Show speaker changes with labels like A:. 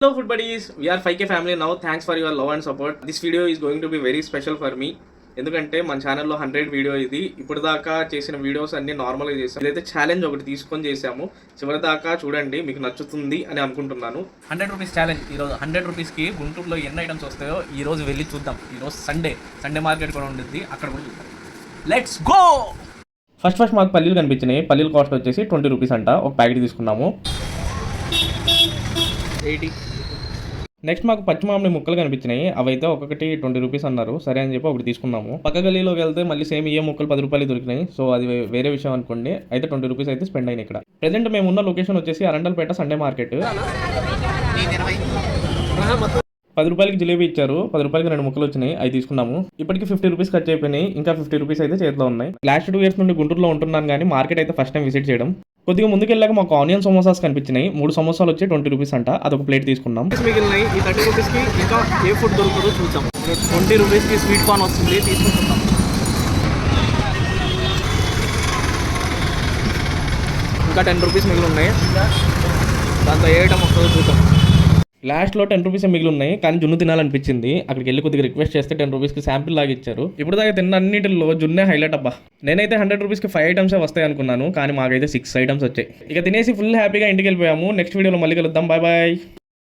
A: Hello food buddies, we are 5K family now. Thanks for your love and support. This video is going to be very special for me. ఎందుకంటే మన ఛానల్లో 100 video ఇది. ఇప్పుడు దాకా చేసిన videos అన్ని నార్మల్గా చేసాం. ఇదైతే ఛాలెంజ్ ఒకటి తీసుకొని చేసాము. చివరి దాకా చూడండి, మీకు నచ్చుతుంది అని అనుకుంటున్నాను.
B: 100 రూపీస్ ఛాలెంజ్. ఈరోజు 100 రూపీస్కి గుంటూరులో ఎన్ని ఐటమ్స్ వస్తాయో ఈరోజు వెళ్ళి చూద్దాం. ఈరోజు సండే మార్కెట్ కూడా ఉంటుంది, అక్కడ కూడా చూద్దాం. Let's go.
A: ఫస్ట్ మాకు పల్లీలు కనిపించినాయి. పల్లీల కాస్ట్ వచ్చేసి 20 రూపీస్ అంట. ఒక ప్యాకెట్ తీసుకున్నాము.
B: 80.
A: నెక్స్ట్ మాకు పచ్చి మామిడి ముక్కలు కనిపించినాయి. అవైతే ఒక్కొక్కటి 20 రూపీస్ అన్నారు. సరే అని చెప్పి ఒకటి తీసుకున్నాము. పక్క గల్లీలోకి వెళ్తే మళ్ళీ సేమ్ ఏ ముక్కలు 10 రూపాయలు దొరికినాయి. సో అది వేరే విషయం అనుకోండి. అయితే 20 రూపీస్ అయితే స్పెండ్ అయినాయి. ఇక్కడ ప్రెజెంట్ మేము ఉన్న లొకేషన్ వచ్చేసి అరండల్పేట సండే మార్కెట్. 10 రూపాయలకి జిలేబీ ఇచ్చారు. 10 రూపాయలకి 2 ముక్కలు వచ్చినాయి. అవి తీసుకున్నాము. ఇప్పటికి 50 రూపీస్ ఖర్చు అయిపోయినాయి. ఇంకా 50 రూపీస్ అయితే చేతిలో ఉన్నాయి. లాస్ట్ 2 ఇయర్స్ నుండి గుంటూరులో ఉంటున్నాను, కానీ మార్కెట్ అయితే ఫస్ట్ టైం విజిట్ చేయడం. కొద్దిగా ముందుకెళ్ళాక మాకు ఆనియన్ సమోసాస్ కనిపించినాయి. 3 సమోసాలు వచ్చి 20 రూపీస్ అంట. అదొక ప్లేట్ తీసుకున్నాం.
B: మిగిలినాయి. ఈ 30 రూపీస్కి ఇంకా ఏ ఫుడ్ దొరుకుతుందో చూద్దాం. 20 రూపీస్కి స్వీట్ కార్న్ వస్తుంది, తీసుకుంటున్నాం. ఇంకా 10 రూపీస్ మిగిలి ఉన్నాయి. దాంతో ఏ ఐటమ్ వస్తుందో చూద్దాం.
A: లాస్ట్లో 10 రూపీస్ మిగిలి ఉన్నాయి, కానీ జున్ను తినాలనిపించింది. అక్కడికి వెళ్ళి కొద్దిగా రిక్వెస్ట్ చేస్తే 10 రూపీస్కి శాంపిల్ లాగా ఇచ్చారు. ఇప్పుడు దాకా తిన్న అన్నింటిలో జున్నే హైలైట్ అబ్బా. నేనైతే 100 రూపీస్కి 5 ఐటమ్సే వస్తాయి అనుకున్నాను, కానీ మాకైతే 6 ఐటమ్స్ వచ్చాయి. ఇక తినేసి ఫుల్ హ్యాపీగా ఇంటికి వెళ్ళిపోయాము. నెక్స్ట్ వీడియోలో మళ్ళీ కలుద్దాం. Bye bye.